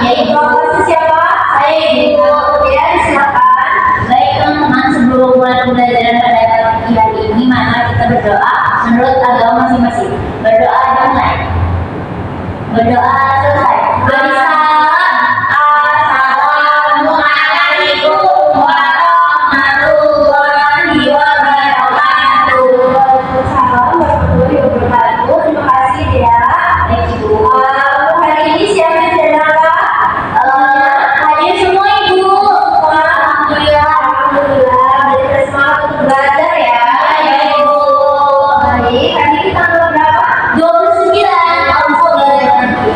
Ibu siapa? Saya Ibu. Ya, silakan. Baik teman-teman, sebelum mulai pembelajaran pada pagi hari ini, mari kita berdoa menurut agama masing-masing. Berdoa dimulai. Berdoa selesai. Assalamualaikum warahmatullahi wabarakatuh. Warahmatullahi wabarakatuh. Terima kasih ya. Hari ini siapa yang datang? Hadir semua Ibu. Alhamdulillah. Jadi semangat untuk belajar ya. Ibu. Baik, hari ini tanggal berapa? 29. Aku belajar nanti.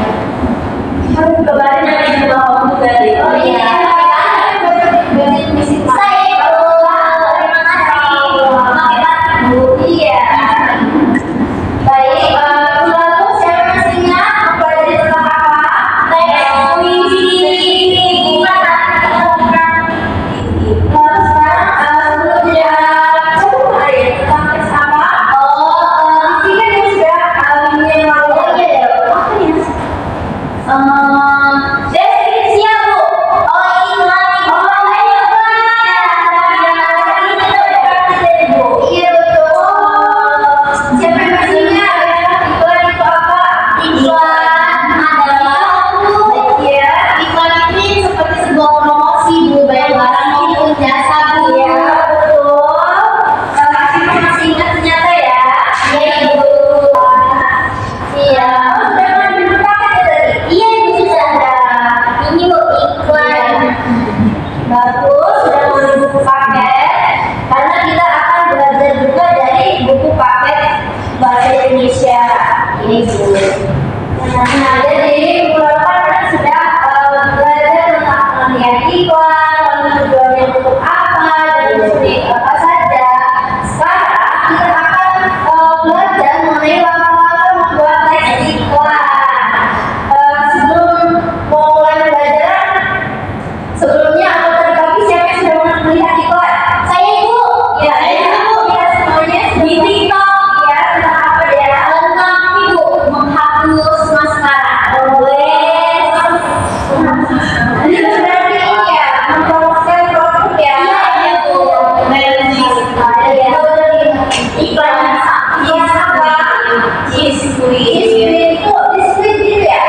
Harus kemarin nanti juga kamu tadi. Oh iya. Saya Ibu. Terima kasih. Ibu. Iya. Baik. Lalu siapa masih ingat mempelajari tentang apa? Teks puisi. Lalu sekarang sebelum dia coba ya tentang teks apa? Ini kan yang sudah yang lalu ya. Apa ya? Deskripsi ya Bu. Iya betul. Siapa yang masih ingat iklan itu apa? Iklan adalah ya. Iklan ini seperti sebuah promosi Bu, baik barang maupun jasa Bu. Iya betul. Siapa masih ingat ternyata ya? Iya Ibu. Iya. Sudah mulai dibukakan ya tadi? Iya Ibu sudah ada. Ini Bu iklan. Bagus, sudah mulai buku paket. Karena kita akan belajar juga dari buku paket bahasa Indonesia. Ini Bu. Nah, jadi buku lalu kan sudah belajar tentang pengertian iklan, lalu tujuannya untuk apa, dan seperti apa saja. Sekarang kita akan belajar mengenai langkah-langkah membuat teks iklan. Sebelum mau mulai pembelajaran, sebelumnya anggota pagi siapa yang sudah melihat iklan? Saya Ibu. Ya, Ibu. Ya, semuanya di TikTok. Ya, tentang apa ya? Tentang Ibu menghapus maskara. Ini berarti ini ya, mempromosikan produk ya. Iya, Bu. Iklan apa? Biskuit itu biskuit gitu ya?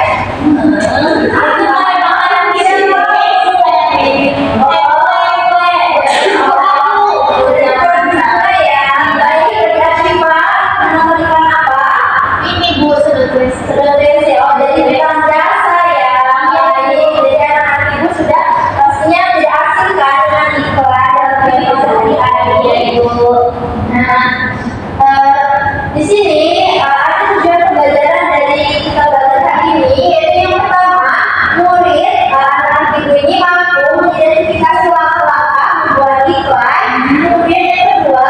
Di sini ada tujuan pembelajaran dari kita belajar hari ini, yaitu yang pertama, murid anak-anak Ibu ini mampu mengidentifikasi langkah-langkah membuat iklan. Kemudian yang kedua,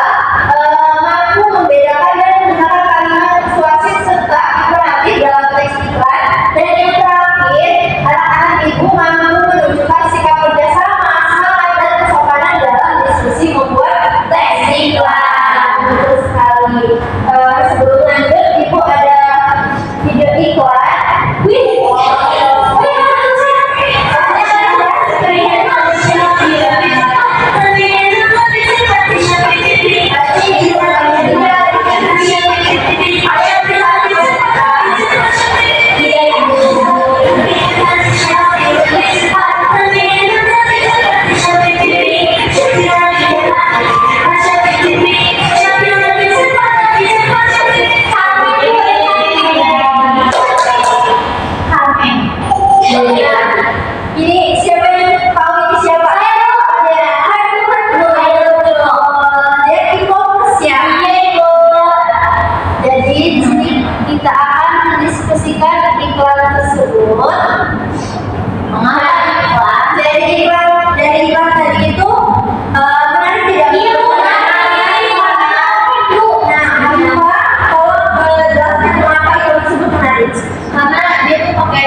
mampu membedakan dan menggunakan kalimat persuasif serta imperatif dalam teks iklan. Dan yang terakhir, anak-anak Ibu mampu menunjukkan sikap kerjasama, semangat dan kesopanan dalam diskusi membuat teks iklan. Betul sekali. Sebelum lanjut, Ibu ada video iklan. Ini siapa yang tahu ini siapa? Dia e-commerce ya. Jadi di sini kita akan mendiskusikan iklan tersebut. Mengenai iklan. Dari iklan tadi itu menarik tidak? Iya Bu. Nah, kalau jelaskan mengapa iklan tersebut menarik? Karena dia tuh pakai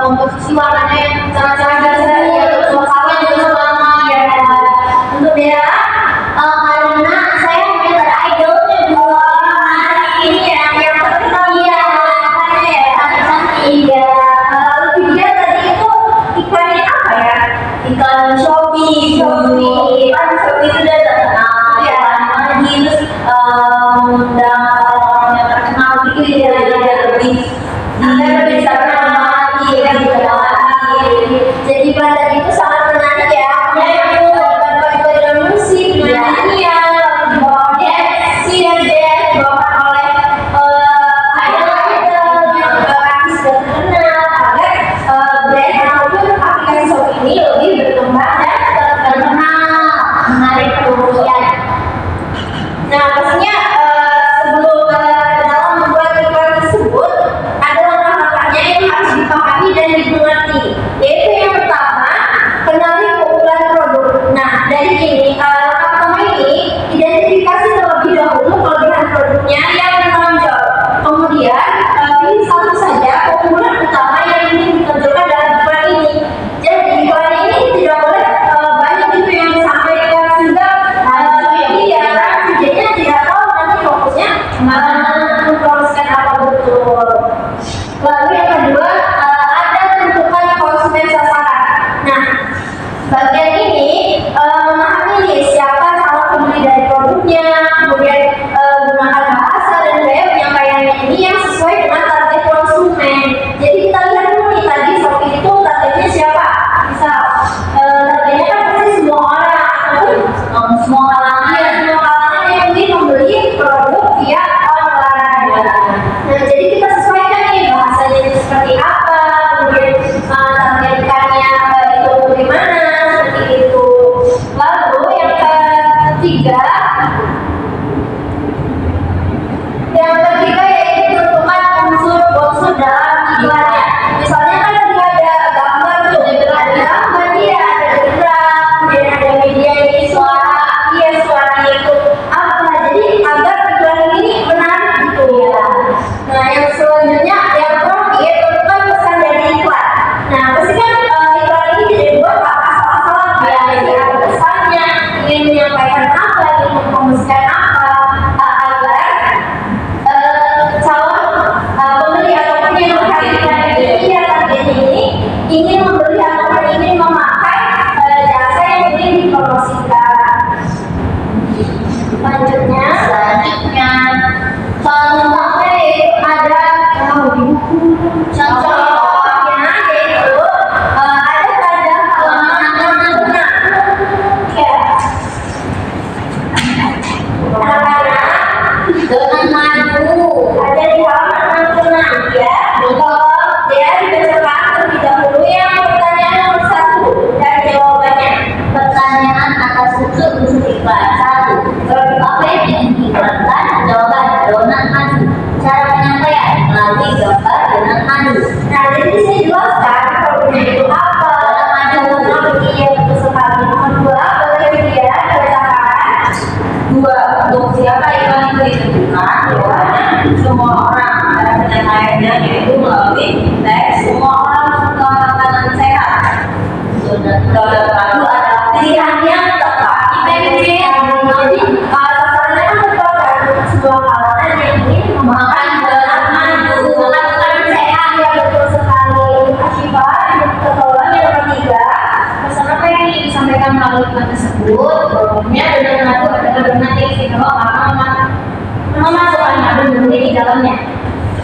komposisi warnanya yang sangat-sangat biasa ya, suasana juga sama ya. Untuk dia karena saya melihat ada idolnya dua ini ya yang terkenal ya, makanya ya cantik-cantik ya. Lalu video tadi itu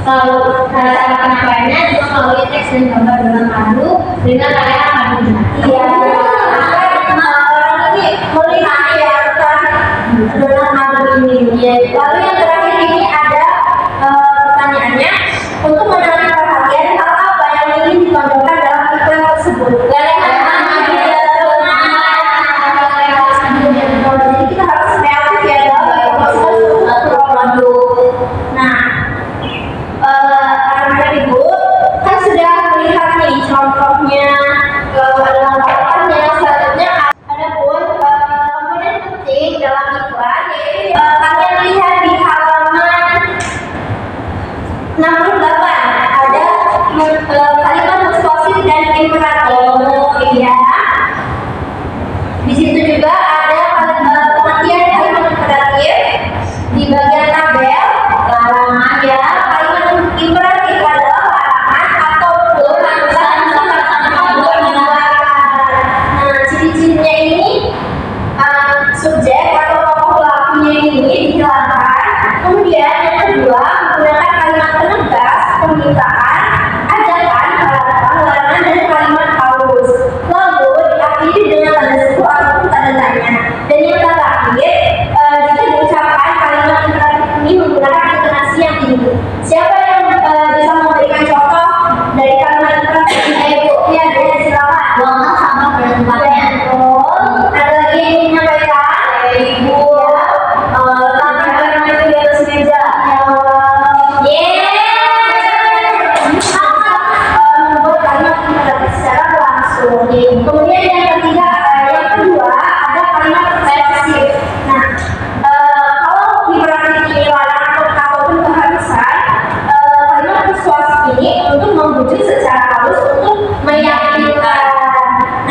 Lalu cara penyampaiannya juga melalui teks dan gambar dalam padu dengan karya padu. Iya. Orang ini melihat ya kan dalam padu ini. Lalu yang terakhir ini ada pertanyaannya untuk menarik perhatian hal apa yang ingin ditonjolkan dalam iklan tersebut. Jadi kita harus kreatif ya dalam proses produk. Nah, anak-anak ibu kan sudah melihat nih contohnya, adalah contohnya. Selanjutnya ada pun komponen penting dalam iklan, yaitu kalian lihat di halaman 68 ada kalimat persuasif dan imperatif. Ya. Di situ juga ada pengertian kalimat imperatif di bagian tabel larangan ya. Kalimat imperatif adalah larangan ataupun nah, ciri-cirinya ini subjek atau tokoh pelakunya ini dijelaskan. Kemudian yang kedua menggunakan kalimat penegas, permintaan, ajakan, harapan, larangan, dan kalimat halus. Lalu diakhiri dengan tanda seru ataupun tanda tanya. Dan yang terakhir, jika diucapkan kalimat imperatif ini menggunakan intonasi yang tinggi. Siapa yang bisa memberikan contoh dari kalimat imperatif ini? Ya, ada silakan. Buanglah sampah pada tempatnya. Ada lagi yang ingin menyampaikan? Ibu. Letakkan barang itu di atas meja. Membuat kalimat imperatif secara langsung. Kemudian yang ketiga, yang kedua ada kalimat persuasif. Nah, kalau imperatif ini larangan ataupun keharusan, kalimat persuasif ini untuk membujuk secara halus untuk meyakinkan.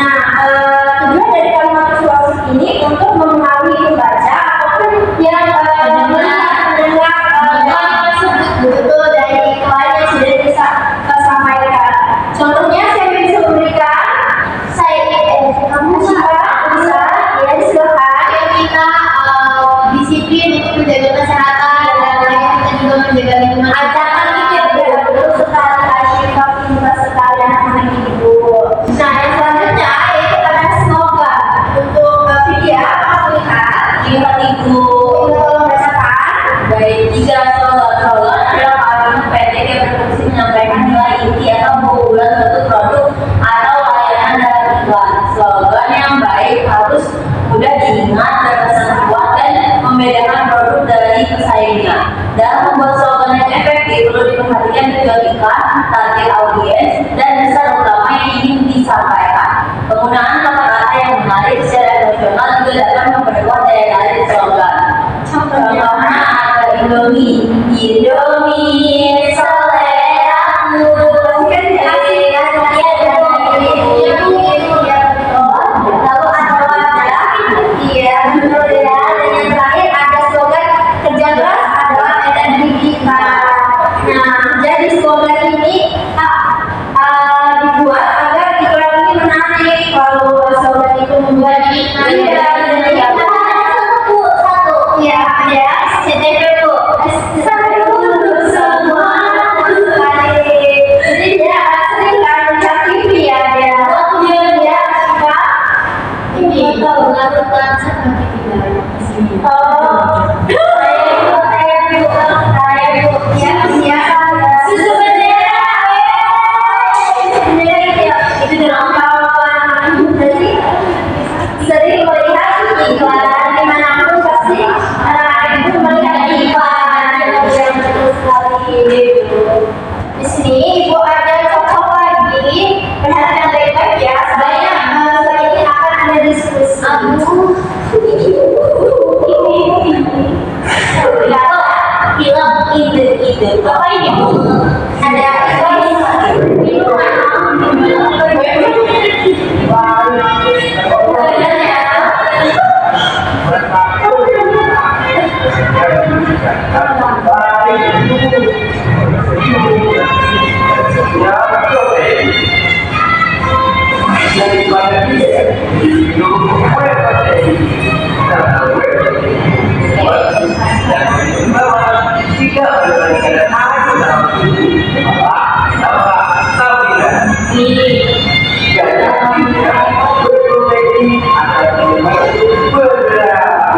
Nah, tujuan dari kalimat persuasif ini untuk mempengaruhi pembaca ataupun yang mendengar betul dari iklan yang sudah disampaikan. Contohnya saya bisa memberikan, kamu bisa ya silakan. Kita disiplin untuk menjaga kesehatan dan kita juga menjaga lingkungan. Ajakan kita betul sekali, Asyikah pintar sekali anak-anak ibu. Nah, yang selanjutnya yaitu ada slogan untuk video lihat lihat ibu. Tolong bacakan. Baik, 3 slogan adalah kalimat pendek yang berfungsi menyampaikan nilai inti atau keunggulan suatu produk atau layanan dalam iklan. Slogan yang baik harus mudah diingat, terkesan kuat, dan membedakan produk dari pesaingnya. Dalam membuat slogan yang efektif perlu diperhatikan tujuan iklan, target audiens, dan pesan utama yang ingin disampaikan. Penggunaan kata-kata yang menarik secara emosional juga dapat memperkuat daya tarik slogan. Contohnya ada Indomie seleramu. Lalu ada wadah, iya betul ya. Dan yang terakhir ada slogan kerja keras adalah energi kita. Nah, jadi slogan ini dibuat agar iklan ini menarik. Kalau slogan itu membuat satu ya ada SCTV Bu. Semua jadi dia sering kan lihat TV ya dia. Dia suka ini melakukan seperti tidak di sini. Saya ya susu bendera. Itu dalam kawan. Jadi sering melihat iklan dimanapun pasti ibu melihat iklan yang betul sekali. Di sini ibu ada contoh lagi, perhatikan baik-baik ya. Sebaiknya ini akan ada diskusi. Film ide apa ini Bu? Ada Tahu tidak? Jadi tidak berprotein ada berat.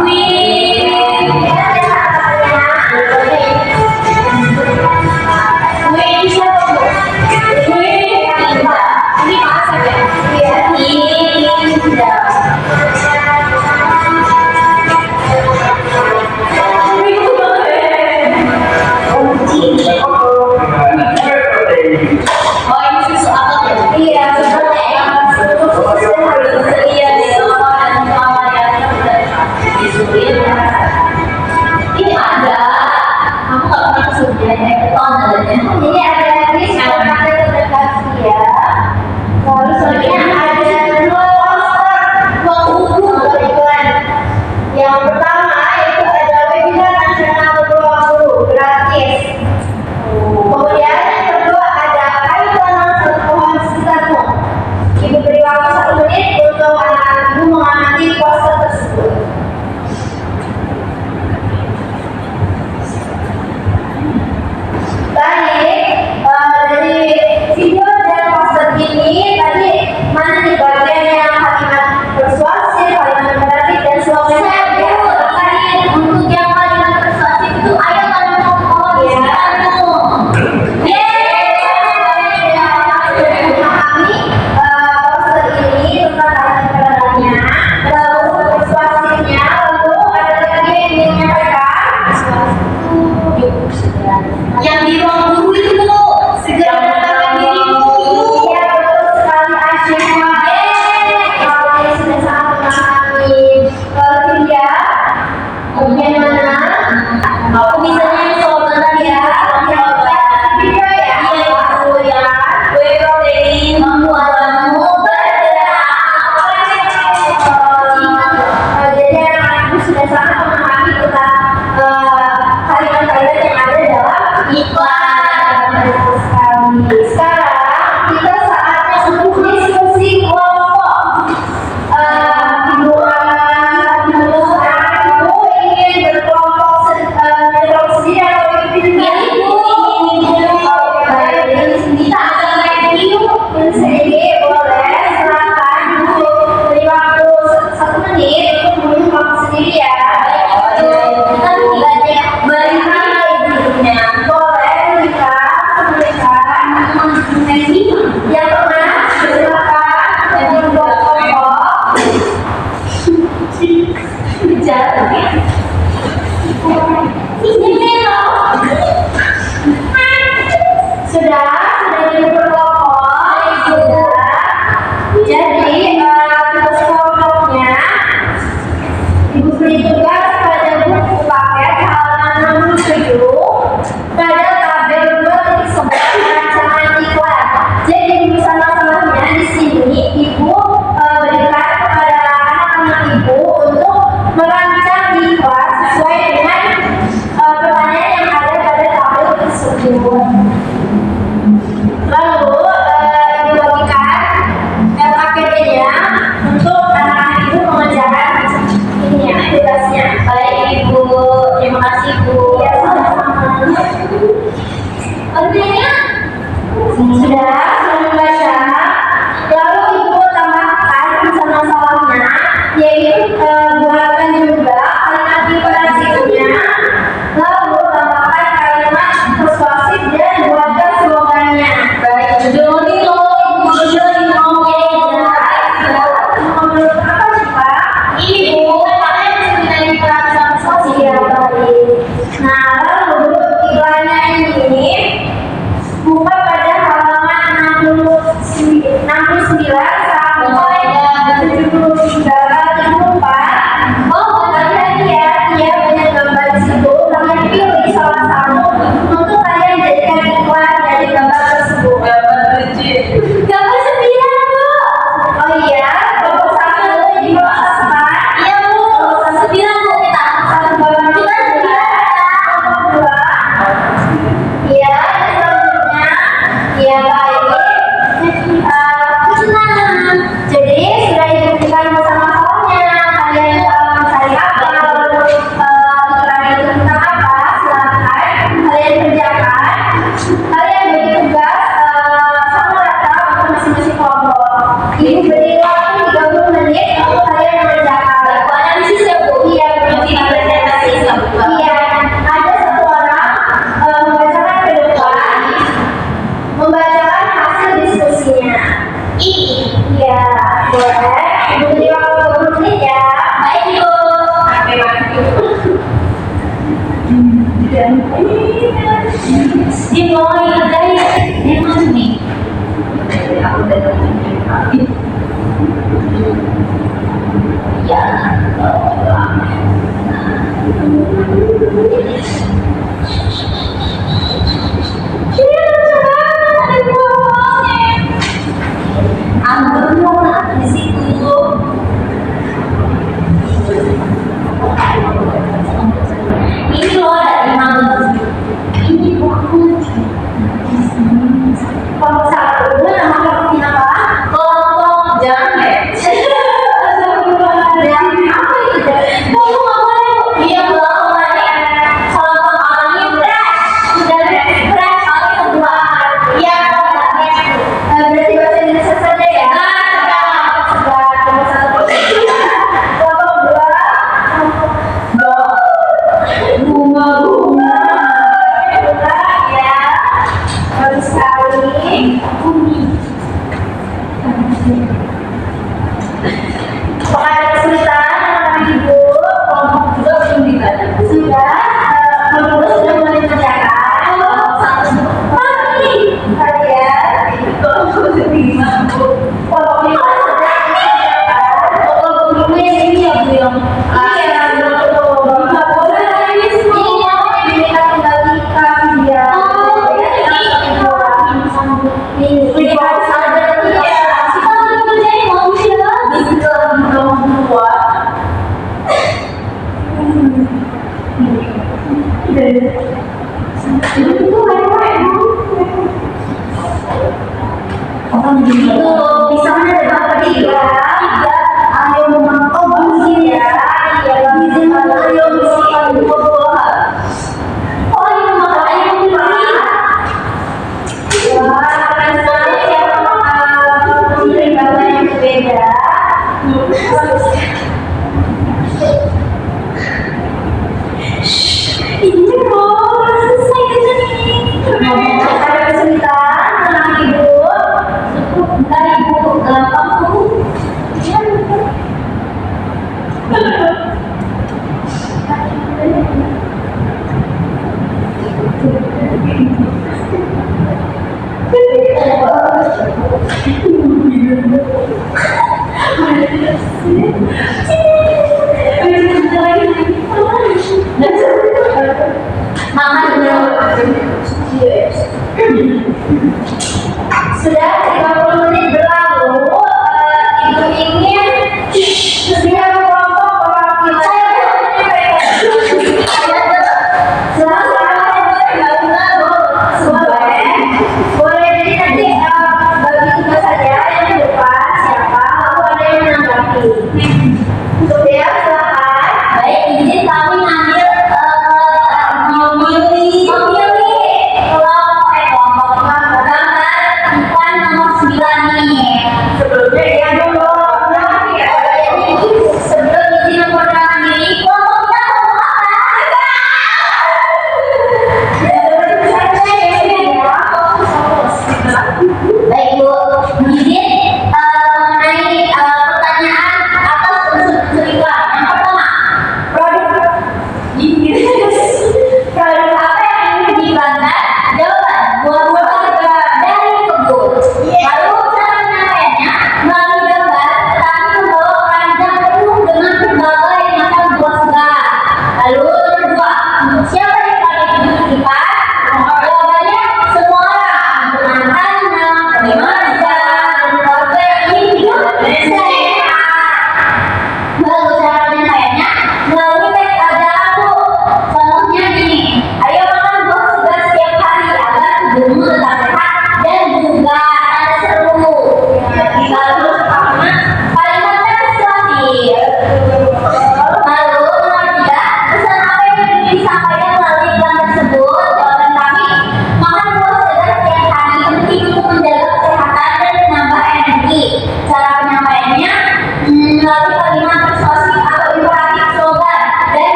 Jadi ada ini sekarang ada terdeteksi ya. Lalu selanjutnya ada dua buku kebetulan. Yang pertama itu ada webinar nasional ruang guru gratis. Kemudian yang kedua ada ayo tanam satu pohon sekitarmu. Ibu beri waktu 1 menit untuk anak ibu mengamati poster tersebut. Dari video dan poster ini tadi mana nih bagian yang kalimat persuasif, kalimat imperatif dan slogan untuk yang kalimat persuasif itu ayo kalian ngomong ya. Memahami poster ini tentang kalimat imperatinya, lalu persuasifnya, lalu ada lagi yang ingin menyampaikan yang di ruang guru itu Bu, segera mendapatkan dirimu. Iya betul sekali Asyikma. Kalian sudah sangat memahami. Tidak, kemudian mana? Aku bisanya yang soal tadi ya. Tidak ya. Iya aku ya. Whey protein membuatmu bergerak. Jadi anak-anakku sudah sangat memahami tentang kalimat-kalimat yang ada dalam iklan. Sekarang kita saatnya untuk diskusi kelompok. Ibu ingin berkelompok sendiri atau ingin sendiri boleh, silakan beri waktu 1 menit untuk memilih kelompok sendiri ya. Kita bilangnya berhenti boleh kita memberikan yang pernah silakan dan membuat kelompok jalan ya. Ini loh sudah berkelompok sudah. Jadi tugas kelompoknya ibu beri tugas pada buku paket halaman 67 pada tabel 2.11 rancangan iklan. Jadi masalahnya di sini ibu berikan kepada anak-anak ibu untuk merancang iklan sesuai dengan pertanyaan yang ada pada tabel tersebut. Lalu ibu bagikan paketnya untuk anak-anak ibu mengerjakan ini ya tugasnya. Baik ibu, terima kasih ibu. Ya sama-sama. Artinya sudah membaca. Lalu ibu tambahkan masalahnya, yaitu buatkan juga kalimat imperatifnya. Lalu tambahkan kalimat persuasif dan buatkan slogannya. Baik, jadi kalau menurut apa sih Pak? Ini Bu, kalian bisa diterapkan sosial baik. Nah, lalu iklannya ini buka pada halaman 69 sampai 73-74. Oh, kalian ya, banyak gambar di situ. Kalian pilih salah satu untuk kalian jadikan iklan dari gambar tersebut. Gambar 9 Bu. Oh iya, kelompok 1 di bawah sasaran. Iya Bu, kelompok 9 Bu kita. Satu gambar kita 9. Kelompok 2. Iya, selanjutnya. Iya baik. Jadi sudah diberikan masalah-masalahnya. Kalian mencari apa? Lalu iklan itu tentang apa? Silakan kalian kerjakan. Kalian berikan Ibu beri waktu 30 menit untuk kalian mengerjakan. Aku analisis ya Bu. Iya, Nanti di presentasi sama. iya. Ada satu orang membacakan ke depan, membacakan hasil diskusinya. Ini. Iya, boleh. Ibu beri waktu 30 menit ya. Baik Bu. Sampai mati. Dia mau ngerjain. Dia mau nih. Aku udah ya. Anggur di situ. Ini loh ada 5. Ini buku. Kelompok satu, nama kelompoknya apa? Kelompok jamet. Dan apa itu? Kamu nggak boleh Bu. Iya kelompok kelompok awalnya fresh. Sudah fresh kali kedua. Iya kelompok fresh. Berarti bahasa Indonesia saja ya? Sudah kelompok satu. Kelompok dua. Bunga-bunga. Bunga ya. Bagus sekali. Apakah ada kesulitan anak ibu? Kelompok juga belum dibaca. Sudah. Kelompok dua sudah mulai mengerjakan. Pasti kalian. Kelompok kelima Bu. Kelompok lima sudah mengerjakan. Kelompok kelima ini ya Bu yang Iya, betul. Nggak boleh ini semua diminta kembali ke dia. Ini harus ada dia. Kalau dikerjain mau siapa? Di kelompok dua. Itu bisa menerima ketiga. Ayo memantau bangsi ya. Iya, izin ayo bisa buah. Oh ini makanya ini Wah, keren sekali ya. Ini gambar yang berbeda. ini loh selesai kerjanya. Ada kesulitan tenang ibu. Bentar Ibu, gampang Bu. Mama Sudah 30 menit berlalu, ibu ingin setiap kelompok perwakilan boleh jadi nanti bagi tugas saja yang di depan siapa lalu ada yang menanggapi. Sudah silakan. baik izin kami ngambil memilih kelompok gambar ikan nomor 9 nih. Sebelumnya ya dulu. Sebelum izin memperkenalkan diri, kelompok kita kelompok apa? Baik Bu, izin mengenai pertanyaan atas unsur iklan. Yang pertama, Produk produk apa yang ingin diiklankan? Jawaban, buah-buahan dari kebun. Lalu cara penyampaiannya melalui gambar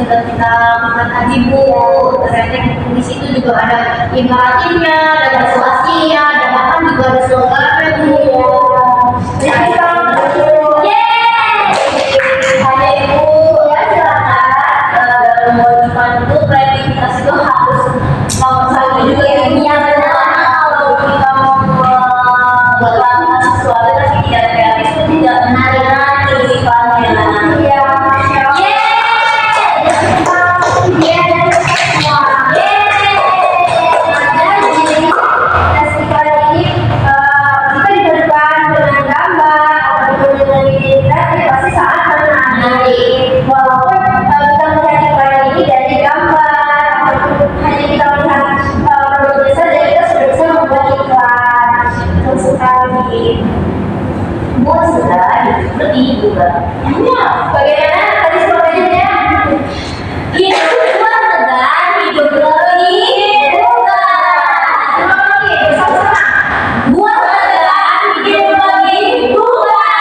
sudah kita lakukan tadi Bu. Ternyata di situ juga ada imperatifnya, ada persuasinya, dan bahkan juga ada slogannya Bu. Jadi kalau ada Ibu ya silakan dalam mewajibkan itu kreativitas itu harus nomor satu juga ya. Iya benar. Kalau kita mau membuat sesuatu tapi tidak kreatif itu tidak menarik sifatnya. Iya. Bagaimana tadi slogannya? Hidup bertegan, hidup lebih bukan. Buat tegan, hidup lebih bukan.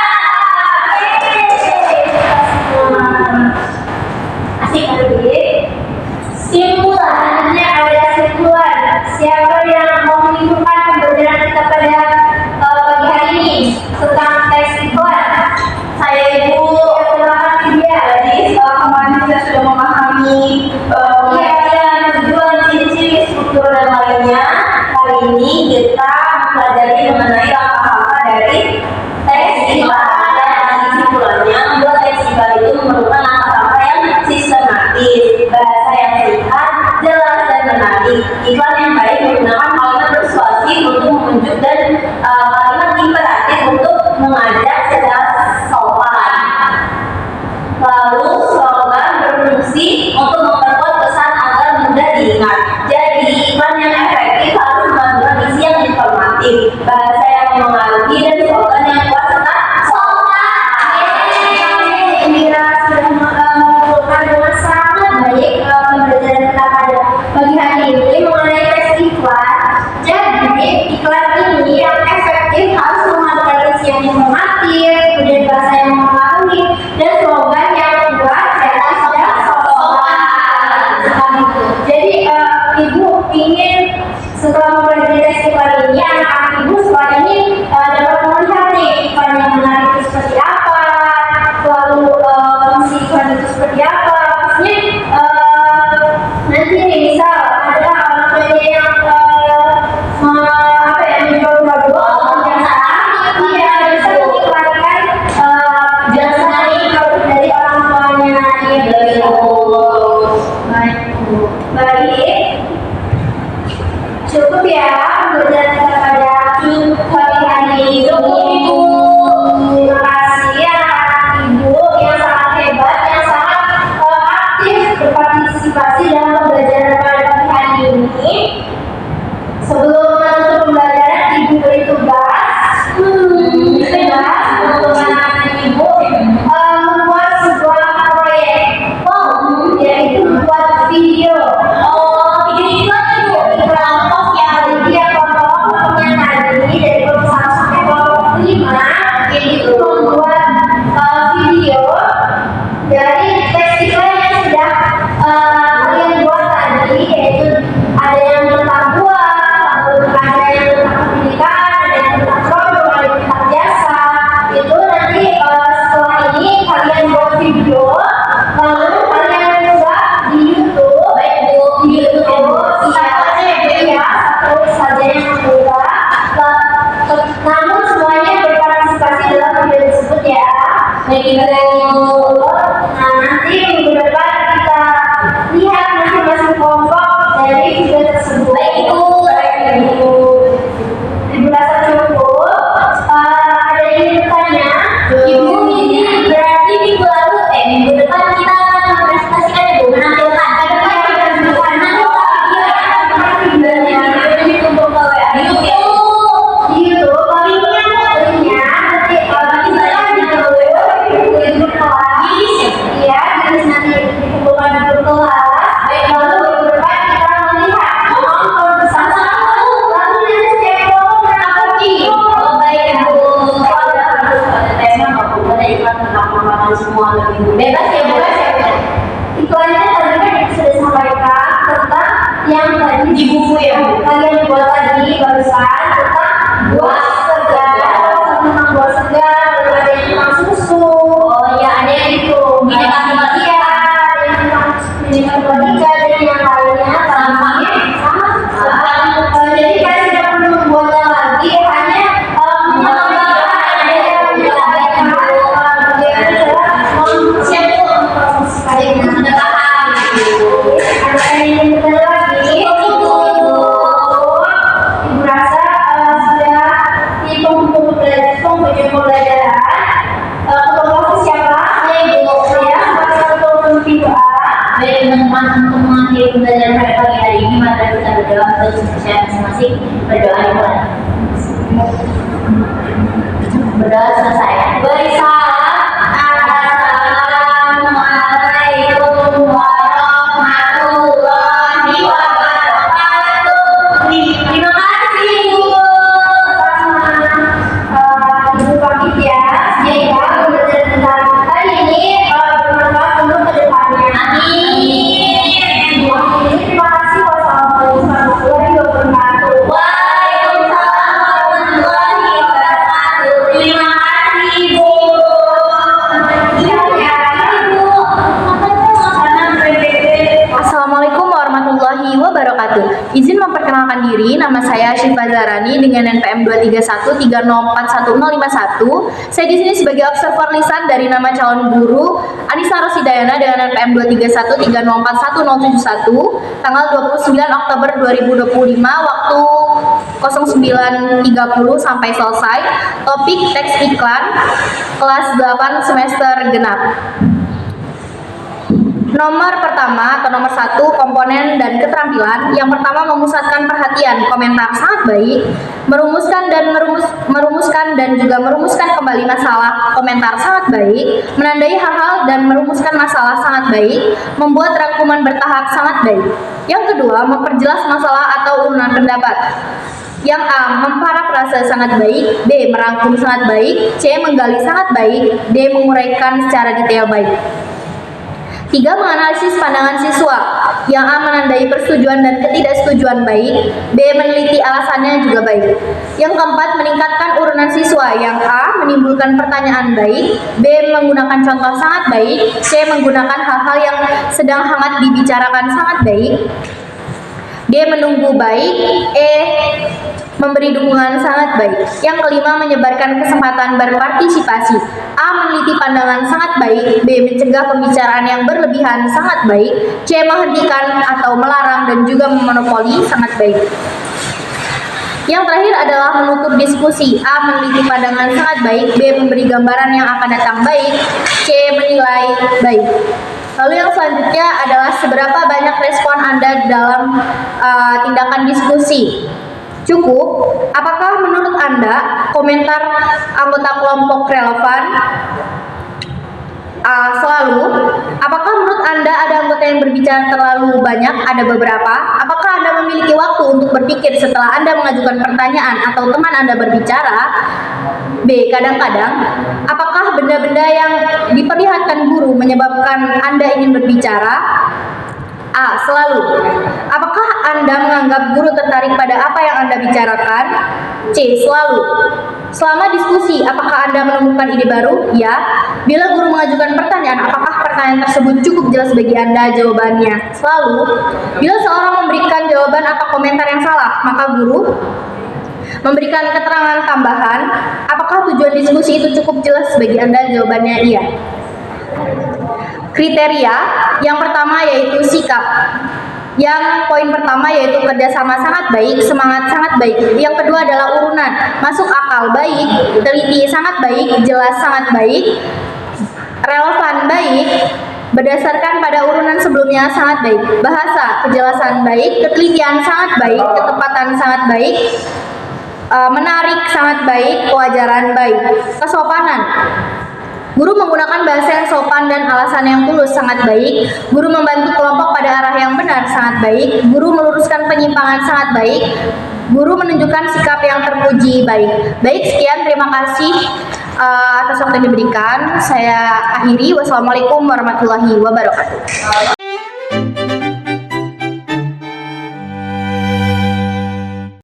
Asik kali. Simpulannya ada simpulan. Siapa yang mau menyimpulkan pembelajaran kita pada pagi hari ini tentang teks iklan? Saya Ibu, silakan dia. Jadi setelah kemarin kita sudah memahami pengertian, tujuan, ciri-ciri, struktur dan lainnya, kali ini kita mempelajari mengenai langkah-langkah dari teks iklan dan kesimpulannya. Buat teks iklan itu memerlukan langkah-langkah yang sistematis, bahasa yang singkat, jelas dan menarik. Iklan yang baik menggunakan kalimat persuasif untuk menunjuk dan kalimat imperatif untuk mengajak secara sopan. Lalu slogan berfungsi untuk memperkuat pesan agar mudah diingat. Jadi iklan yang efektif harus mengandung isi yang informatif, bahasa yang mengaruhi dan slogan yang kuat serta sopan. Mira sudah mengumpulkan dengan sangat baik pembelajaran kita pada pagi hari ini mengenai teks iklan. Jadi iklan ini yang efektif harus mengandung isi yang informatif, kemudian bahasa yang mengaruhi, dan slogan yang kuat serta sopan. Jadi Ibu ingin setelah mempelajari teks iklan ini, anak-anak Ibu supaya tadi Di buku ya? kalian buat tadi barusan tentang buah segar, tentang buah segar, lalu ada yang tentang susu. Oh ya, ada yang itu. Bineka Tunggal Ika. Iya, ada yang tentang Bineka Tunggal Ika, dan yang lainnya sama. Jadi kalian tidak perlu membuatnya lagi, hanya mengembangkan ada yang Siap Bu. Sudah paham. ada yang benar lagi. Ibu rasa sudah di penghujung pembelajaran. Ketua kelas siapa? Ibu. Saya ketua kelas pintu A. Baik teman-teman, untuk mengakhiri pembelajaran pada pagi hari ini, mari kita berdoa untuk selesai masing-masing. Berdoa dimulai. Berdoa selesai. Beri salam. Assalamualaikum warahmatullahi wabarakatuh. Terima kasih Bu. Ibu pamit ya. Semoga pembelajaran kita hari ini bermanfaat untuk kedepannya. Amin. Terima kasih. Wassalamualaikum warahmatullahi wabarakatuh. Waalaikumsalam warahmatullahi wabarakatuh. Terima kasih Bu. Assalamualaikum warahmatullahi wabarakatuh. Izin memperkenalkan diri, nama saya Syifa Zarani dengan NPM 23130411051. Saya di sini sebagai observer lisan dari nama calon guru Anissa Rosidayana dengan NPM 23130411071, tanggal 29 Oktober 2025, waktu 09.30 sampai selesai. Topik teks iklan, kelas 8 semester genap. Nomor pertama atau nomor 1, komponen dan keterampilan. Yang pertama, memusatkan perhatian, komentar sangat baik, merumuskan dan juga merumuskan kembali masalah, komentar sangat baik, menandai hal-hal dan merumuskan masalah sangat baik, membuat rangkuman bertahap sangat baik. Yang kedua, memperjelas masalah atau urunan pendapat. Yang A, memparafrase sangat baik, B, merangkum sangat baik, C, menggali sangat baik, D, menguraikan secara detail baik. 3, menganalisis pandangan siswa. Yang A, menandai persetujuan dan ketidaksetujuan baik, B, meneliti alasannya juga baik. Yang keempat, meningkatkan urunan siswa. Yang A, menimbulkan pertanyaan baik, B, menggunakan contoh sangat baik, C, menggunakan hal-hal yang sedang hangat dibicarakan sangat baik, D, menunggu baik, E, memberi dukungan sangat baik. Yang kelima, menyebarkan kesempatan berpartisipasi. A, meneliti pandangan sangat baik, B, mencegah pembicaraan yang berlebihan sangat baik, C, menghentikan atau melarang dan juga memonopoli sangat baik. Yang terakhir adalah menutup diskusi. A, meneliti pandangan sangat baik, B, memberi gambaran yang akan datang baik, C, menilai baik. Lalu yang selanjutnya adalah seberapa banyak respon Anda dalam tindakan diskusi. Cukup? Apakah menurut Anda komentar anggota kelompok relevan? Selalu. Apakah menurut Anda ada anggota yang berbicara terlalu banyak? Ada beberapa. Apakah Anda memiliki waktu untuk berpikir setelah Anda mengajukan pertanyaan atau teman Anda berbicara? B, kadang-kadang. Apakah benda-benda yang diperlihatkan guru menyebabkan Anda ingin berbicara? A, selalu. Apakah Anda menganggap guru tertarik pada apa yang Anda bicarakan? C, selalu. Selama diskusi, apakah Anda menemukan ide baru? Ya. Bila guru mengajukan pertanyaan, apakah pertanyaan tersebut cukup jelas bagi Anda? Jawabannya, selalu. Bila seorang memberikan jawaban atau komentar yang salah, maka guru memberikan keterangan tambahan. Apakah tujuan diskusi itu cukup jelas bagi Anda? Jawabannya iya. Kriteria yang pertama yaitu sikap. Yang poin pertama yaitu kerjasama sangat baik, semangat sangat baik. Yang kedua adalah urunan, masuk akal baik, teliti sangat baik, jelas sangat baik, relevan baik, berdasarkan pada urunan sebelumnya sangat baik. Bahasa, kejelasan baik, ketelitian sangat baik, ketepatan sangat baik, menarik sangat baik, kewajaran baik. Kesopanan, guru menggunakan bahasa yang sopan dan alasan yang tulus sangat baik. Guru membantu kelompok pada arah yang benar sangat baik. Guru meluruskan penyimpangan sangat baik. Guru menunjukkan sikap yang terpuji baik. Baik, sekian, terima kasih atas waktu yang diberikan. Saya akhiri. Wassalamualaikum warahmatullahi wabarakatuh.